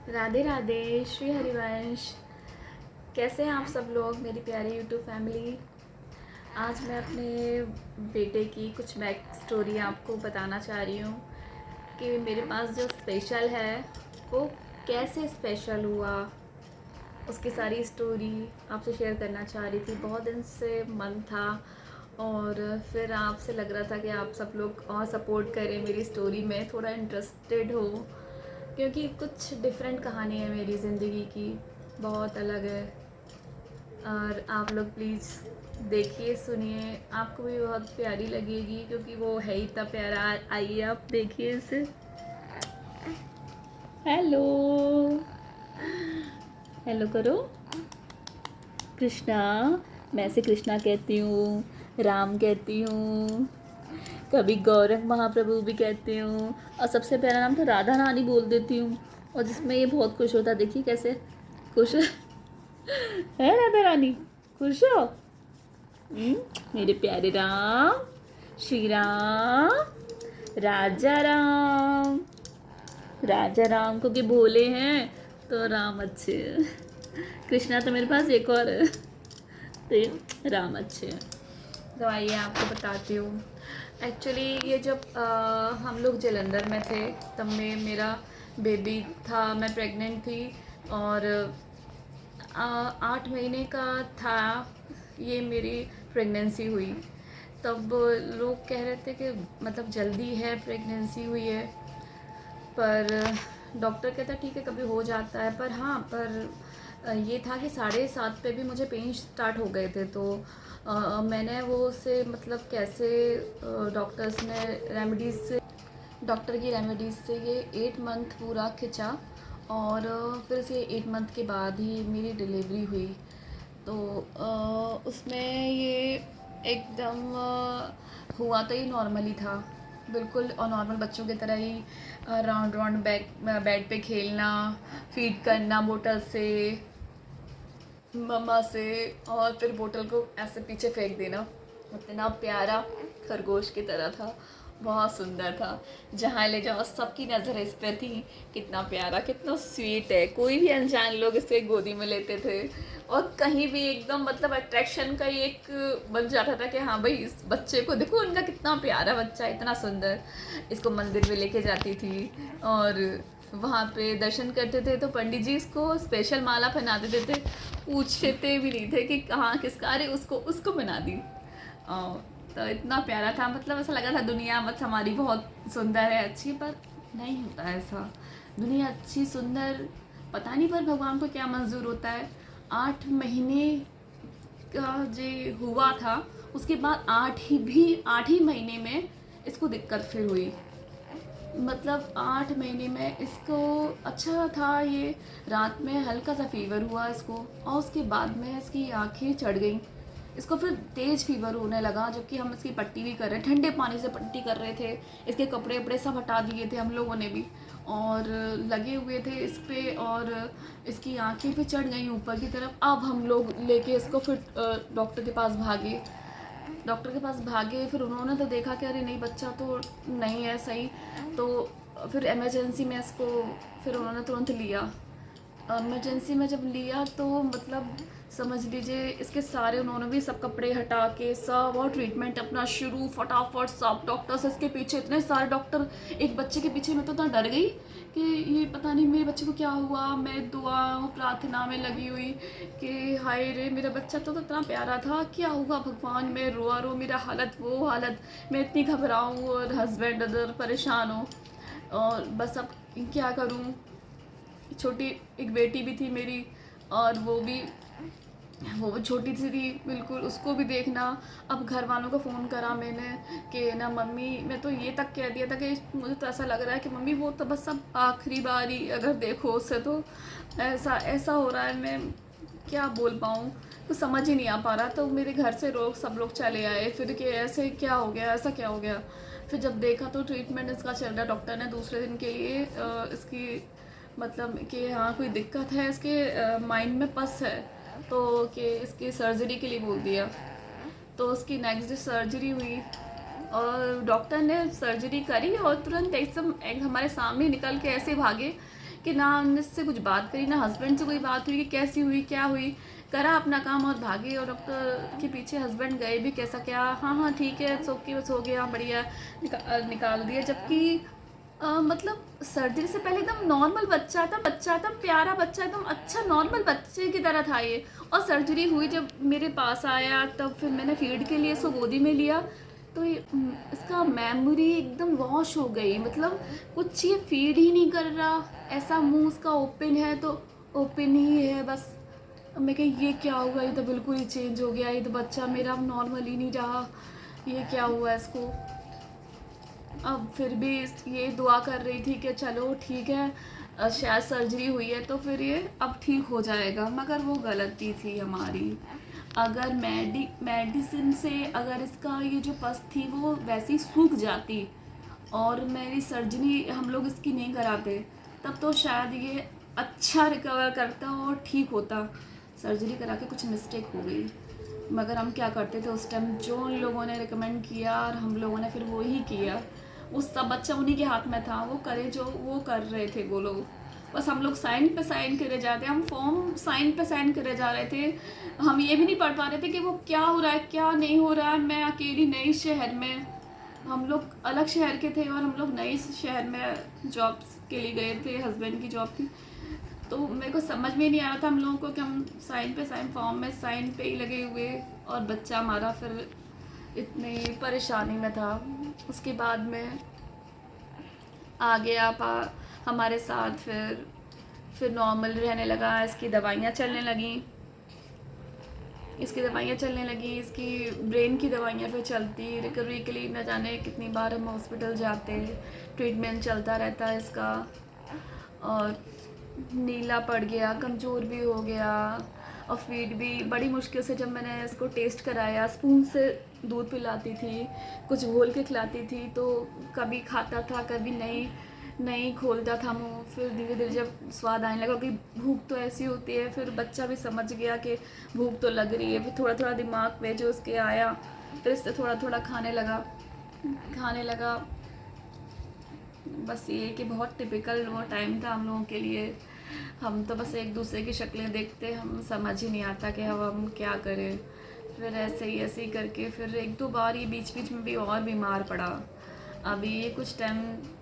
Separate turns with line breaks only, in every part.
राधे राधे, श्री हरिवंश। कैसे हैं आप सब लोग, मेरी प्यारी यूट्यूब फैमिली। आज मैं अपने बेटे की कुछ बैक स्टोरी आपको बताना चाह रही हूँ कि मेरे पास जो स्पेशल है वो कैसे स्पेशल हुआ। उसकी सारी स्टोरी आपसे शेयर करना चाह रही थी। बहुत दिन से मन था और फिर आपसे लग रहा था कि आप सब लोग और सपोर्ट करें, मेरी स्टोरी में थोड़ा इंटरेस्टेड हो, क्योंकि कुछ डिफरेंट कहानी है मेरी ज़िंदगी की, बहुत अलग है। और आप लोग प्लीज़ देखिए, सुनिए, आपको भी बहुत प्यारी लगेगी क्योंकि वो है ही इतना प्यारा। आइए आप देखिए इसे। हेलो, हेलो करो। कृष्णा, मैं इसे कृष्णा कहती हूँ, राम कहती हूँ, कभी गौरंग महाप्रभु भी कहती हूँ, और सबसे प्यारा नाम तो राधा रानी बोल देती हूँ। और जिसमें ये बहुत खुश होता है, देखिए कैसे खुश है राधा रानी। खुश हो? मेरे प्यारे राम, श्री राम, राजा राम। राजा राम को के भोले हैं तो राम अच्छे हैं। कृष्णा तो मेरे पास एक और है, तो राम अच्छे हैं। तो आइए आपको बताती हूँ। एक्चुअली ये जब हम लोग जलंधर में थे तब में मेरा बेबी था, मैं प्रेग्नेंट थी और 8 महीने का था ये मेरी प्रेगनेंसी हुई। तब लोग कह रहे थे कि मतलब जल्दी है प्रेगनेंसी हुई है, पर डॉक्टर कहता ठीक है कभी हो जाता है। पर हाँ, पर ये था कि 7:30 पे भी मुझे पेन स्टार्ट हो गए थे। तो मैंने वो से मतलब कैसे डॉक्टर्स ने रेमेडीज़ से, डॉक्टर की रेमेडीज़ से ये 8 मंथ पूरा खिंचा और फिर से 8 मंथ के बाद ही मेरी डिलीवरी हुई। तो उसमें ये एकदम हुआ तो ये नॉर्मली था, बिल्कुल, और नॉर्मल बच्चों की तरह ही राउंड राउंड बेड पे खेलना, फीड करना बोतल से, मम्मा से, और फिर बोतल को ऐसे पीछे फेंक देना। इतना प्यारा खरगोश की तरह था, बहुत सुंदर था। जहाँ ले जाओ सबकी नज़र इस पे थी, कितना प्यारा, कितना स्वीट है। कोई भी अनजान लोग इसे गोदी में लेते थे और कहीं भी एकदम मतलब अट्रैक्शन का ही एक बन जाता था कि हाँ भाई इस बच्चे को देखो, उनका कितना प्यारा बच्चा है, इतना सुंदर। इसको मंदिर में लेके जाती थी और वहाँ पे दर्शन करते थे तो पंडित जी इसको स्पेशल माला पहना देते थे, पूछते भी नहीं थे कि कहाँ किसका, अरे उसको उसको बना दी। तो इतना प्यारा था, मतलब ऐसा लगा था दुनिया बस हमारी बहुत सुंदर है, अच्छी, पर नहीं होता ऐसा। दुनिया अच्छी सुंदर पता नहीं, पर भगवान को क्या मंजूर होता है। 8 महीने का जो हुआ था उसके बाद 8 ही महीने में इसको दिक्कत फिर हुई। मतलब 8 महीने में इसको अच्छा था, ये रात में हल्का सा फीवर हुआ इसको और उसके बाद में इसकी आँखें चढ़ गई। इसको फिर तेज़ फीवर होने लगा, जबकि हम इसकी पट्टी भी कर रहे, ठंडे पानी से पट्टी कर रहे थे। इसके कपड़े वपड़े सब हटा दिए थे हम लोगों ने भी, और लगे हुए थे इस पे, और इसकी आँखें पे चढ़ गई ऊपर की तरफ। अब हम लोग लेके इसको फिर डॉक्टर के पास भागे। डॉक्टर के पास भागे, फिर उन्होंने तो देखा कि अरे नहीं बच्चा तो नहीं है सही। तो फिर इमरजेंसी में इसको फिर उन्होंने तुरंत लिया। इमरजेंसी में जब लिया तो मतलब समझ लीजिए इसके सारे, उन्होंने भी सब कपड़े हटा के सब, और ट्रीटमेंट अपना शुरू फटाफट। सब डॉक्टर्स इसके पीछे, इतने सारे डॉक्टर एक बच्चे के पीछे। मैं तो इतना डर गई कि ये पता नहीं मेरे बच्चे को क्या हुआ। मैं दुआओं प्रार्थना में लगी हुई कि हाय रे मेरा बच्चा तो इतना प्यारा था, क्या हुआ भगवान, मैं रोआ रो, मेरा हालत वो हालत, मैं इतनी घबराऊँ और हस्बैंड अदर परेशान हो। और बस अब क्या करूँ। छोटी एक बेटी भी थी मेरी, और वो छोटी सी थी बिल्कुल, उसको भी देखना। अब घर वालों को फ़ोन करा मैंने कि ना मम्मी, मैं तो ये तक कह दिया था कि मुझे तो ऐसा लग रहा है कि मम्मी वो तो बस अब आखिरी बारी अगर देखो उससे तो ऐसा ऐसा हो रहा है, मैं क्या बोल पाऊँ, तो समझ ही नहीं आ पा रहा। तो मेरे घर से लोग सब लोग चले आए फिर कि ऐसे क्या हो गया, ऐसा क्या हो गया। फिर जब देखा तो ट्रीटमेंट इसका चल रहा, डॉक्टर ने दूसरे दिन के लिए इसकी मतलब कि हाँ कोई दिक्कत है इसके माइंड में, पस है, तो कि इसकी सर्जरी के लिए बोल दिया। तो उसकी नेक्स्ट डे सर्जरी हुई और डॉक्टर ने सर्जरी करी और तुरंत एकदम एक हमारे सामने निकल के ऐसे भागे कि ना मुझसे कुछ बात करी, ना हस्बैंड से कोई बात हुई कि कैसी हुई क्या हुई। करा अपना काम और भागे, और डॉक्टर के पीछे हस्बैंड गए भी, कैसा क्या, हाँ हाँ ठीक है, इट्स ओके, बस हो गया, बढ़िया, निकाल दिया। जबकि मतलब सर्जरी से पहले एकदम नॉर्मल बच्चा था, एकदम प्यारा बच्चा, एकदम अच्छा नॉर्मल बच्चे की तरह था ये। और सर्जरी हुई जब मेरे पास आया, तब फिर मैंने फीड के लिए इसको गोदी में लिया, तो ये इसका मेमोरी एकदम वॉश हो गई। मतलब कुछ ये फीड ही नहीं कर रहा, ऐसा मुंह उसका ओपन है तो ओपन ही है बस। मैं कही ये क्या हुआ, ये तो बिल्कुल ही चेंज हो गया, ये तो बच्चा मेरा अब नॉर्मल ही नहीं रहा, ये क्या हुआ इसको। अब फिर भी ये दुआ कर रही थी कि चलो ठीक है, शायद सर्जरी हुई है तो फिर ये अब ठीक हो जाएगा, मगर वो गलती थी हमारी। अगर मेडिसिन से अगर इसका ये जो पस थी वो वैसी सूख जाती और मेरी सर्जरी हम लोग इसकी नहीं कराते, तब तो शायद ये अच्छा रिकवर करता और ठीक होता। सर्जरी करा के कुछ मिस्टेक हो गई, मगर हम क्या करते थे उस टाइम, जो उन लोगों ने रिकमेंड किया और हम लोगों ने फिर वो ही किया। उस सब बच्चा उन्हीं के हाथ में था, वो करे जो वो कर रहे थे वो लोग। बस हम लोग साइन पे साइन करे जाते, हम फॉर्म साइन पे साइन करे जा रहे थे। हम ये भी नहीं पढ़ पा रहे थे कि वो क्या हो रहा है क्या नहीं हो रहा है। मैं अकेली नई शहर में, हम लोग अलग शहर के थे और हम लोग नई शहर में जॉब्स के लिए गए थे, हस्बैंड की जॉब थी। तो मेरे को समझ में नहीं आ रहा था हम लोगों को कि हम साइन पे साइन, फॉर्म में साइन पे ही लगे हुए, और बच्चा हमारा फिर इतनी परेशानी में था। उसके बाद में आ गया हमारे साथ, फिर नॉर्मल रहने लगा, इसकी दवाइयाँ चलने लगी, इसकी ब्रेन की दवाइयाँ फिर चलती। रिकवरी के लिए न जाने कितनी बार हम हॉस्पिटल जाते, ट्रीटमेंट चलता रहता है इसका। और नीला पड़ गया, कमज़ोर भी हो गया, और फीड भी बड़ी मुश्किल से, जब मैंने इसको टेस्ट कराया, स्पून से दूध पिलाती थी, कुछ घोल के खिलाती थी, तो कभी खाता था कभी नहीं, नहीं खोलता था मुंह। फिर धीरे धीरे जब स्वाद आने लगा कि भूख तो ऐसी होती है, फिर बच्चा भी समझ गया कि भूख तो लग रही है। फिर थोड़ा थोड़ा दिमाग में जो उसके आया, फिर इससे थोड़ा थोड़ा खाने लगा। बस ये कि बहुत टिपिकल वो टाइम था हम लोगों के लिए। हम तो बस एक दूसरे की शक्लें देखते, हम समझ ही नहीं आता कि हम क्या करें। फिर ऐसे ही करके फिर एक दो बार ये बीच बीच में भी और बीमार पड़ा। अभी ये कुछ टाइम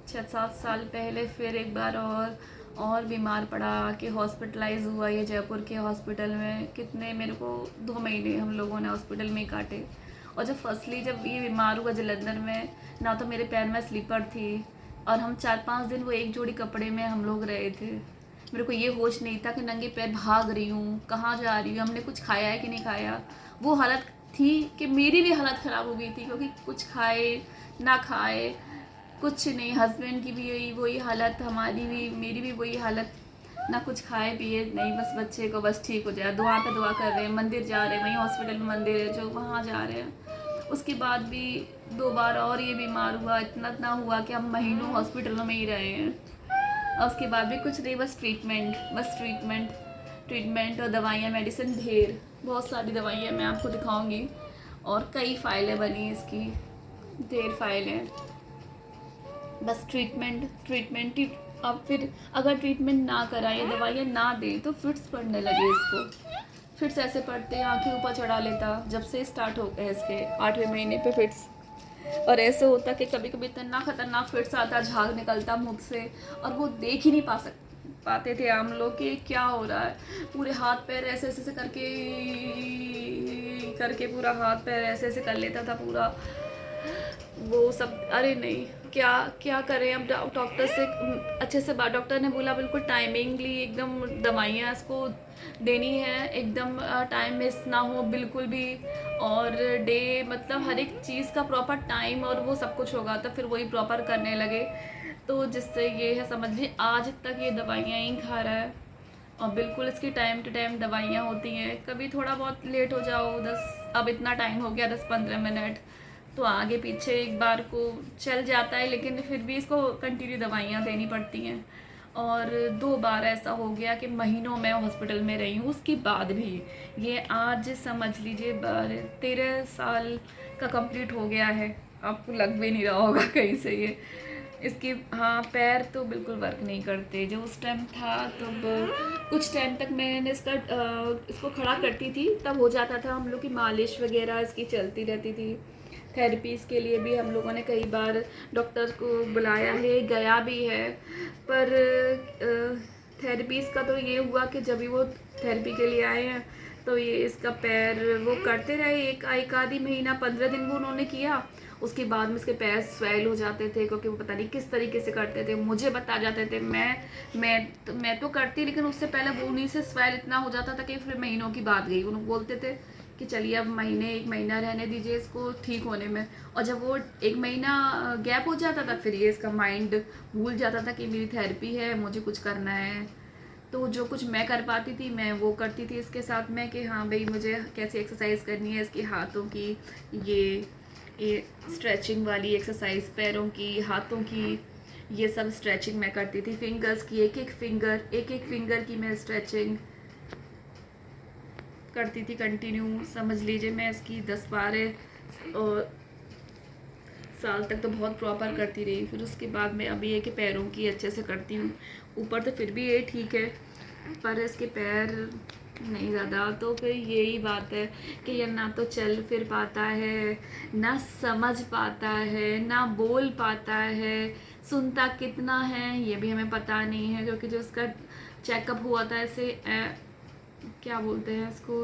6-7 साल पहले फिर एक बार और बीमार पड़ा कि हॉस्पिटलाइज हुआ ये जयपुर के हॉस्पिटल में। कितने, मेरे को 2 महीने हम लोगों ने हॉस्पिटल में ही काटे। और जब ये बीमार हुआ जलंधर में, ना तो मेरे पैर में स्लीपर थी, और हम 4-5 दिन वो एक जोड़ी कपड़े में हम लोग रहे थे। मेरे को ये होश नहीं था कि नंगे पैर भाग रही हूँ, कहाँ जा रही हूँ, हमने कुछ खाया है कि नहीं खाया। वो हालत थी कि मेरी भी हालत ख़राब हो गई थी, क्योंकि कुछ खाए ना खाए कुछ नहीं। हस्बैंड की भी वही हालत, मेरी भी वही हालत, ना कुछ खाए पिए नहीं, बस बच्चे को बस ठीक हो जाए, दुआ पे दुआ कर रहे हैं, मंदिर जा रहे हैं, वहीं हॉस्पिटल में मंदिर है जो, वहाँ जा रहे हैं। उसके बाद भी 2 बार और ये बीमार हुआ, इतना हुआ कि हम महीनों हॉस्पिटलों में ही रहे हैं। और उसके बाद भी कुछ नहीं, बस ट्रीटमेंट और दवाइयाँ, मेडिसिन ढेर, बहुत सारी दवाइयाँ मैं आपको दिखाऊंगी, और कई फाइलें बनी इसकी, ढेर फाइलें। बस ट्रीटमेंट ही। अब फिर अगर ट्रीटमेंट ना कराए, दवाइयाँ ना दे, तो फिट्स पड़ने लगे इसको। फिट्स ऐसे पड़ते, आंखें ऊपर चढ़ा लेता, जब से स्टार्ट हो गए इसके 8वें महीने पे फिट्स। और ऐसे होता कि कभी कभी इतना खतरनाक फिट्स आता, झाग निकलता मुख से, और वो देख ही नहीं पाते थे हम लोग कि क्या हो रहा है। पूरे हाथ पैर ऐसे ऐसे करके पूरा हाथ पैर ऐसे ऐसे कर लेता था पूरा वो सब। अरे नहीं, क्या क्या करें अब। डॉक्टर से अच्छे से बात, डॉक्टर ने बोला बिल्कुल टाइमिंगली एकदम दवाइयाँ इसको देनी है, एकदम टाइम मिस ना हो बिल्कुल भी, और डे मतलब हर एक चीज़ का प्रॉपर टाइम और वो सब कुछ होगा, तो फिर वही प्रॉपर करने लगे। तो जिससे ये है, समझ लीजिए आज तक ये दवाइयाँ ही खा रहा है, और बिल्कुल इसकी टाइम टू टाइम दवाइयाँ होती हैं। कभी थोड़ा बहुत लेट हो जाओ, अब इतना टाइम हो गया 10-15 मिनट, तो आगे पीछे एक बार को चल जाता है, लेकिन फिर भी इसको कंटिन्यू दवाइयाँ देनी पड़ती हैं। और 2 बार ऐसा हो गया कि महीनों में हॉस्पिटल में रही हूँ। उसके बाद भी ये आज समझ लीजिए 13 साल का कंप्लीट हो गया है, आपको लग भी नहीं रहा होगा कहीं से ये। इसके हाँ पैर तो बिल्कुल वर्क नहीं करते। जो उस टाइम था तब कुछ टाइम तक मैंने इसको खड़ा करती थी, तब हो जाता था। हम लोग की मालिश वगैरह इसकी चलती रहती थी। थेरेपीज़ के लिए भी हम लोगों ने कई बार डॉक्टर को बुलाया है, गया भी है। पर थेरेपीज़ का तो ये हुआ कि जब भी वो थेरेपी के लिए आए हैं तो ये इसका पैर वो करते रहे, एक आधी महीना 15 दिन वो उन्होंने किया। उसके बाद में इसके पैर स्वेल हो जाते थे, क्योंकि वो पता नहीं किस तरीके से करते थे, मुझे बता जाते थे। मैं तो करती, लेकिन उससे पहले वो उन्हीं से स्वेल इतना हो जाता था कि फिर महीनों की बात गई। उन्होंने बोलते थे कि चलिए अब एक महीना रहने दीजिए इसको ठीक होने में। और जब वो एक महीना गैप हो जाता था, फिर ये इसका माइंड भूल जाता था कि मेरी थेरेपी है, मुझे कुछ करना है। तो जो कुछ मैं कर पाती थी मैं वो करती थी इसके साथ में, कि हाँ भाई मुझे कैसी एक्सरसाइज करनी है, इसके हाथों की ये स्ट्रेचिंग वाली एक्सरसाइज, पैरों की, हाथों की, ये सब स्ट्रेचिंग मैं करती थी। फिंगर्स की एक एक फिंगर की मैं स्ट्रेचिंग करती थी कंटिन्यू। समझ लीजिए मैं इसकी 10-12 और साल तक तो बहुत प्रॉपर करती रही। फिर उसके बाद में अभी ये कि पैरों की अच्छे से करती हूँ। ऊपर तो फिर भी ये ठीक है, पर इसके पैर नहीं ज़्यादा। तो फिर यही बात है कि ये ना तो चल फिर पाता है, ना समझ पाता है, ना बोल पाता है। सुनता कितना है ये भी हमें पता नहीं है, क्योंकि जो उसका चेकअप हुआ था ऐसे क्या बोलते हैं इसको,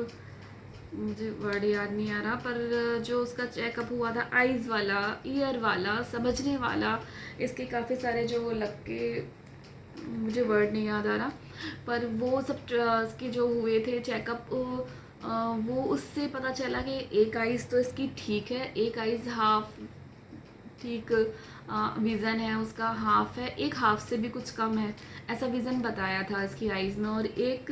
मुझे वर्ड याद नहीं आ रहा, पर जो उसका चेकअप हुआ था आइज़ वाला, ईयर वाला, समझने वाला, इसके काफ़ी सारे जो लग के, मुझे वर्ड नहीं याद आ रहा, पर वो सब इसके जो हुए थे चेकअप, वो उससे पता चला कि एक आइज़ तो इसकी ठीक है, एक आइज़ हाफ ठीक विज़न है उसका, हाफ है, एक हाफ से भी कुछ कम है, ऐसा विज़न बताया था इसकी आइज़ में। और एक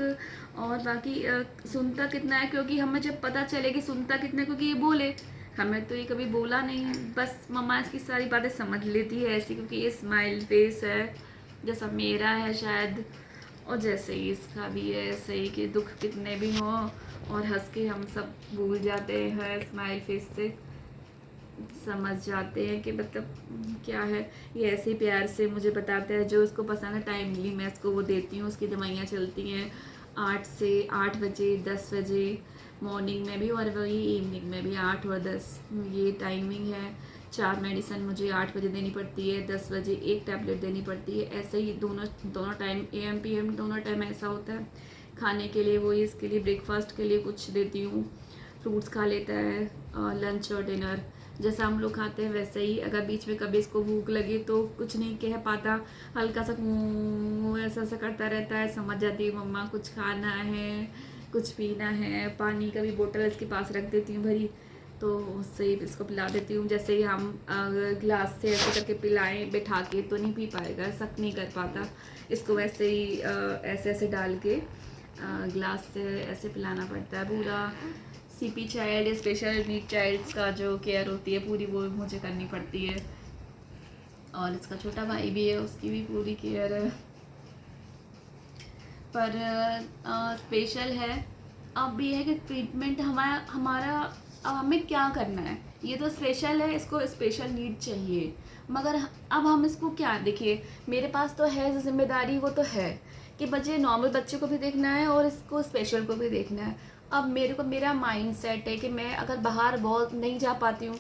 और बाकी सुनता कितना है, क्योंकि हमें जब पता चले कि सुनता कितना है, क्योंकि ये बोले, हमें तो ये कभी बोला नहीं, बस मम्मा इसकी सारी बातें समझ लेती है ऐसी, क्योंकि ये स्माइल फेस है जैसा मेरा है शायद, और जैसे ही इसका भी है ऐसे ही, कि दुख कितने भी हों और हंस के हम सब भूल जाते हैं, स्माइल फेस से समझ जाते हैं कि मतलब क्या है। ये ऐसे ही प्यार से मुझे बताता है, जो उसको पसंद है टाइमली मैं इसको वो देती हूँ। उसकी दवाइयाँ चलती हैं 8 से 8 बजे, 10 बजे मॉर्निंग में भी, और वही इवनिंग में भी 8 और 10 ये टाइमिंग है। 4 मेडिसिन मुझे 8 बजे देनी पड़ती है, 10 बजे एक टैबलेट देनी पड़ती है, ऐसे ही दोनों टाइम AM PM दोनों टाइम ऐसा होता है। खाने के लिए वही इसके लिए ब्रेकफास्ट के लिए कुछ देती हूँ, फ्रूट्स खा लेता है, लंच और डिनर जैसा हम लोग खाते हैं वैसे ही। अगर बीच में कभी इसको भूख लगे तो कुछ नहीं कह पाता, हल्का सा मुँह ऐसा ऐसा करता रहता है, समझ जाती है मम्मा कुछ खाना है, कुछ पीना है। पानी का भी बोतल इसके पास रख देती हूँ भरी, तो उससे ही इसको पिला देती हूँ। जैसे ही हम ग्लास से ऐसे करके पिलाएं बैठा के तो नहीं पी पाएगा, सक नहीं कर पाता, इसको वैसे ही ऐसे ऐसे डाल के ग्लास से ऐसे पिलाना पड़ता है। पूरा CP child, special need childs का जो केयर होती है पूरी, वो मुझे करनी पड़ती है। और इसका छोटा भाई भी है, उसकी भी पूरी केयर है। पर स्पेशल है। अब ये है कि ट्रीटमेंट हमारा अब हमें क्या करना है। ये तो स्पेशल है, इसको स्पेशल नीड चाहिए, मगर अब हम इसको क्या, देखिए मेरे पास तो है जिम्मेदारी, वो तो है कि बच्चे नॉर्मल बच्चे को भी देखना है और इसको स्पेशल को भी देखना है। अब मेरा माइंड सेट है कि मैं अगर बाहर बहुत नहीं जा पाती हूँ,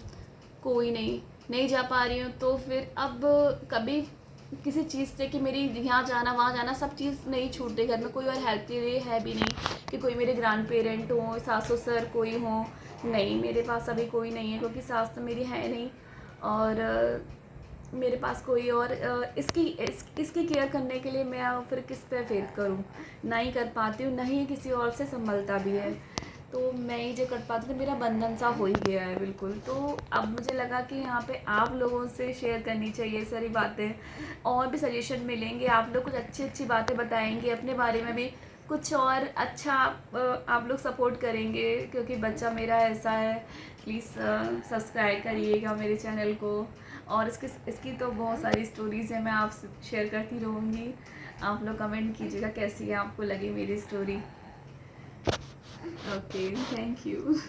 कोई नहीं जा पा रही हूँ, तो फिर अब कभी किसी चीज़ से कि मेरी यहाँ जाना वहाँ जाना सब चीज़ नहीं छूटती। घर में कोई और हेल्प के लिए है भी नहीं कि कोई मेरे ग्रैंड पेरेंट हो, सास ससुर कोई हो, नहीं मेरे पास अभी कोई नहीं है, क्योंकि सास तो मेरी है नहीं। और मेरे पास कोई और इसकी केयर करने के लिए मैं फिर किस पे फेथ करूँ, ना ही कर पाती हूँ, ना ही किसी और से संभलता भी है। तो मैं ही जो कर पाती, तो मेरा बंधन सा हो ही गया है बिल्कुल। तो अब मुझे लगा कि यहाँ पे आप लोगों से शेयर करनी चाहिए सारी बातें, और भी सजेशन मिलेंगे, आप लोग कुछ अच्छी अच्छी बातें बताएंगे अपने बारे में भी, कुछ और अच्छा आप लोग सपोर्ट करेंगे, क्योंकि बच्चा मेरा ऐसा है। प्लीज़ सब्सक्राइब करिएगा मेरे चैनल को। और इसकी तो बहुत सारी स्टोरीज़ हैं, मैं आपसे शेयर करती रहूँगी। आप लोग कमेंट कीजिएगा कैसी है आपको लगी मेरी स्टोरी। Okay, thank you.